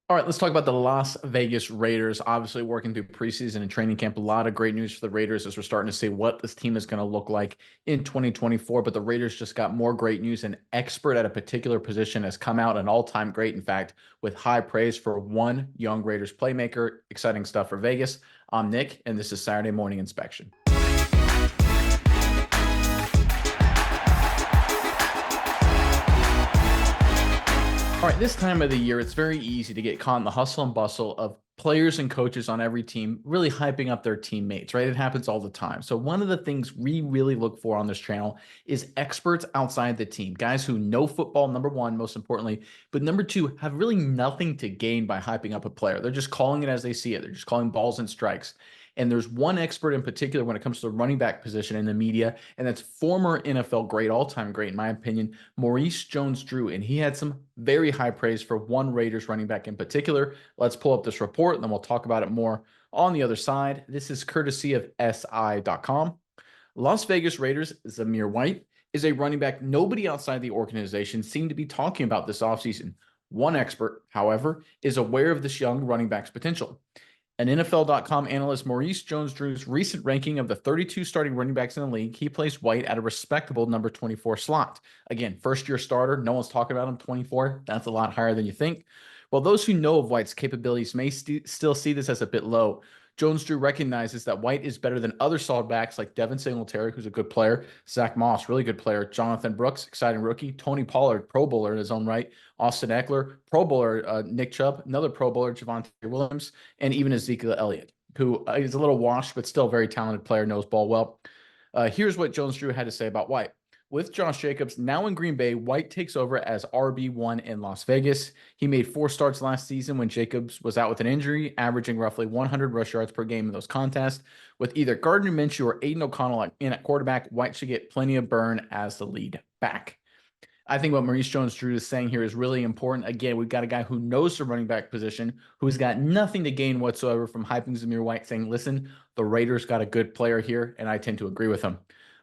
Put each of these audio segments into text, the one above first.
All right, let's talk about the Las Vegas Raiders. Obviously, working through preseason and training camp. A lot of great news for the Raiders as we're starting to see what this team is going to look like in 2024. But the Raiders just got more great news. An expert at a particular position has come out, an all-time great, in fact, with high praise for one young Raiders playmaker. Exciting stuff for Vegas. I'm Nick, and this is Saturday Morning Inspection. All right, this time of the year, it's very easy to get caught in the hustle and bustle of players and coaches on every team really hyping up their teammates, right? It happens all the time. So, one of the things we really look for on this channel is experts outside the team, guys who know football, number one, most importantly, but number two, have really nothing to gain by hyping up a player. They're just calling it as they see it, they're just calling balls and strikes. And there's one expert in particular when it comes to the running back position in the media, and that's former NFL great, all-time great, in my opinion, Maurice Jones-Drew. And he had some very high praise for one Raiders running back in particular. Let's pull up this report, and then we'll talk about it more on the other side. This is courtesy of SI.com. Las Vegas Raiders' Zamir White is a running back nobody outside the organization seemed to be talking about this offseason. One expert, however, is aware of this young running back's potential. An NFL.com analyst, Maurice Jones-Drew's recent ranking of the 32 starting running backs in the league, he placed White at a respectable number 24 slot. Again, first-year starter. No one's talking about him, 24. That's a lot higher than you think. While those who know of White's capabilities may still see this as a bit low, Jones-Drew recognizes that White is better than other solid backs like Devin Singletary, who's a good player, Zach Moss, really good player, Jonathan Brooks, exciting rookie, Tony Pollard, Pro Bowler in his own right, Austin Eckler, Pro Bowler, Nick Chubb, another Pro Bowler, Javonte Williams, and even Ezekiel Elliott, who is a little washed, but still a very talented player, knows ball well. Here's what Jones-Drew had to say about White. With Josh Jacobs now in Green Bay, White takes over as RB1 in Las Vegas. He made 4 starts last season when Jacobs was out with an injury, averaging roughly 100 rush yards per game in those contests. With either Gardner Minshew or Aiden O'Connell in at quarterback, White should get plenty of burn as the lead back. I think what Maurice Jones-Drew is saying here is really important. Again, we've got a guy who knows the running back position, who's got nothing to gain whatsoever from hyping Zamir White, saying, listen, the Raiders got a good player here, and I tend to agree with him.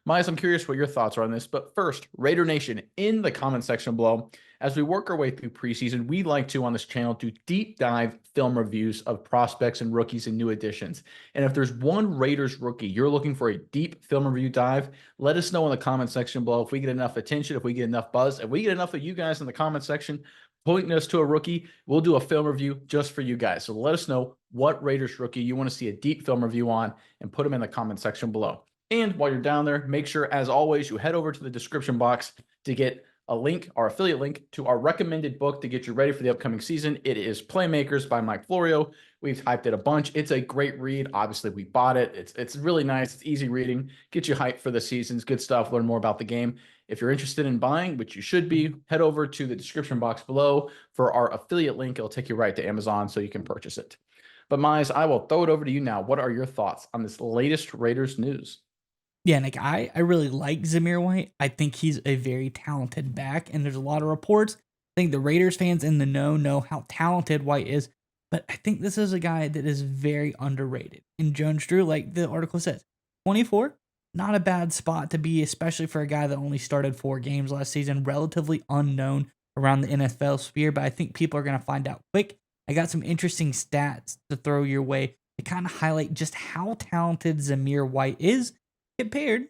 Miles, I'm curious what your thoughts are on this, but first, Raider Nation, in the comment section below, as we work our way through preseason, we like to, on this channel, do deep dive film reviews of prospects and rookies and new additions. And if there's one Raiders rookie you're looking for a deep film review dive, let us know in the comment section below. If we get enough attention, if we get enough buzz, if we get enough of you guys in the comment section pointing us to a rookie, we'll do a film review just for you guys. So let us know what Raiders rookie you want to see a deep film review on and put them in the comment section below. And while you're down there, make sure, as always, you head over to the description box to get a link, our affiliate link, to our recommended book to get you ready for the upcoming season. It is Playmakers by Mike Florio. We've hyped it a bunch. It's a great read. Obviously, we bought it. It's really nice. It's easy reading. Get you hyped for the seasons. Good stuff. Learn more about the game. If you're interested in buying, which you should be, head over to the description box below for our affiliate link. It'll take you right to Amazon so you can purchase it. But Miles, I will throw it over to you now. What are your thoughts on this latest Raiders news? Yeah, Nick, I really like Zamir White. I think he's a very talented back, and there's a lot of reports. I think the Raiders fans in the know how talented White is, but I think this is a guy that is very underrated. And Jones-Drew, like the article says, 24, not a bad spot to be, especially for a guy that only started 4 games last season, relatively unknown around the NFL sphere, but I think people are going to find out quick. I got some interesting stats to throw your way to kind of highlight just how talented Zamir White is compared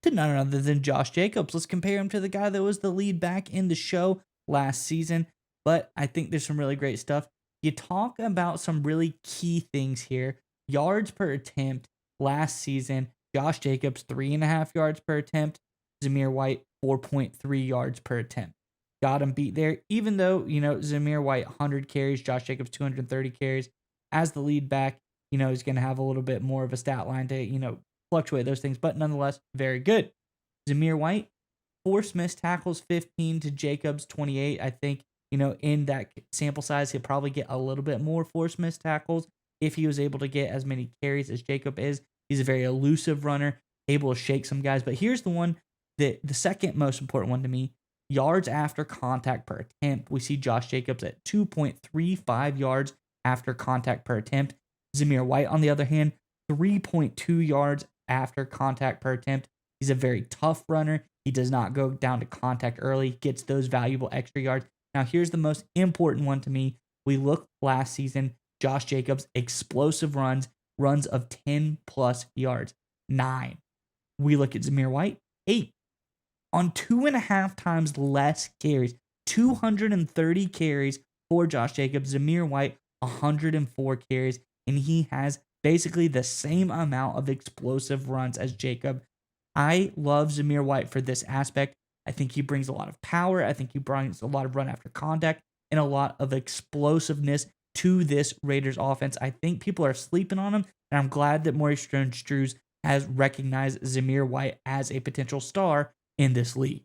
to none other than Josh Jacobs. Let's compare him to the guy that was the lead back in the show last season. But I think there's some really great stuff. You talk about some really key things here. Yards per attempt last season. Josh Jacobs, 3.5 yards per attempt. Zamir White, 4.3 yards per attempt. Got him beat there, even though, Zamir White, 100 carries, Josh Jacobs, 230 carries. As the lead back, he's going to have a little bit more of a stat line to, fluctuate those things, but nonetheless, very good. Zamir White, forced missed tackles, 15 to Jacobs, 28. I think, in that sample size, he'll probably get a little bit more forced missed tackles if he was able to get as many carries as Jacob is. He's a very elusive runner, able to shake some guys. But here's the one that the second most important one to me, yards after contact per attempt. We see Josh Jacobs at 2.35 yards after contact per attempt. Zamir White, on the other hand, 3.2 yards after contact per attempt. He's a very tough runner. He does not go down to contact early, gets those valuable extra yards. Now, here's the most important one to me. We look last season, Josh Jacobs, explosive runs of 10 plus yards, 9. We look at Zamir White, 8 on 2.5 times less carries, 230 carries for Josh Jacobs. Zamir White, 104 carries, and he has basically the same amount of explosive runs as Jacob. I love Zamir White for this aspect. I think he brings a lot of power. I think he brings a lot of run after contact and a lot of explosiveness to this Raiders offense. I think people are sleeping on him, and I'm glad that Maurice Jones-Drews has recognized Zamir White as a potential star in this league.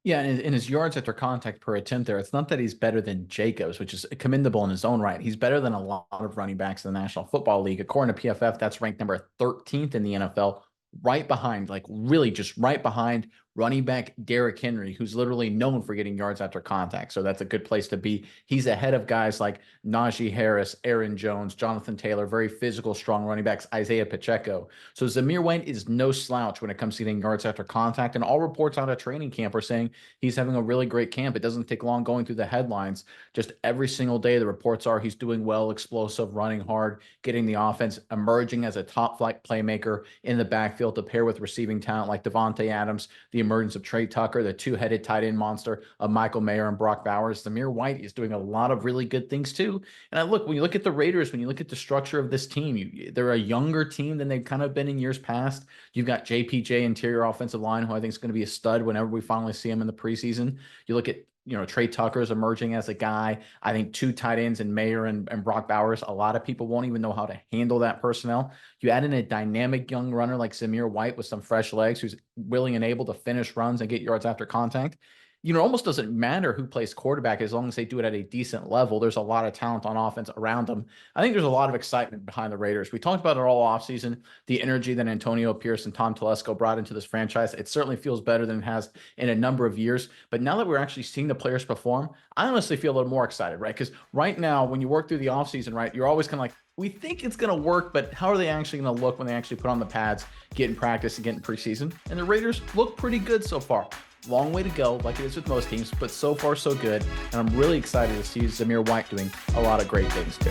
Yeah, and in his yards after contact per attempt there, it's not that he's better than Jacobs, which is commendable in his own right. He's better than a lot of running backs in the National Football League. According to PFF, that's ranked number 13th in the NFL, right behind, like really just right behind running back Derrick Henry, who's literally known for getting yards after contact. So that's a good place to be. He's ahead of guys like Najee Harris, Aaron Jones, Jonathan Taylor, very physical, strong running backs, Isaiah Pacheco. So Zamir White is no slouch when it comes to getting yards after contact. And all reports out of training camp are saying he's having a really great camp. It doesn't take long going through the headlines. Just every single day, the reports are he's doing well, explosive, running hard, getting the offense, emerging as a top flight playmaker in the backfield to pair with receiving talent like Devontae Adams, the emergence of Trey Tucker, the two-headed tight end monster of Michael Mayer and Brock Bowers. Zamir White is doing a lot of really good things too. And when you look at the Raiders, when you look at the structure of this team, they're a younger team than they've kind of been in years past. You've got JPJ, interior offensive line, who I think is going to be a stud whenever we finally see him in the preseason. You look at Trey Tucker's emerging as a guy. I think two tight ends in Mayer and Brock Bowers. A lot of people won't even know how to handle that personnel. You add in a dynamic young runner like Zamir White with some fresh legs who's willing and able to finish runs and get yards after contact. It almost doesn't matter who plays quarterback as long as they do it at a decent level. There's a lot of talent on offense around them. I think there's a lot of excitement behind the Raiders. We talked about it all offseason, the energy that Antonio Pierce and Tom Telesco brought into this franchise. It certainly feels better than it has in a number of years. But now that we're actually seeing the players perform, I honestly feel a little more excited, right? Because right now, when you work through the offseason, right, you're always kind of like, we think it's going to work, but how are they actually going to look when they actually put on the pads, get in practice, and get in preseason? And the Raiders look pretty good so far. Long way to go, like it is with most teams, but so far so good. And I'm really excited to see Zamir White doing a lot of great things too.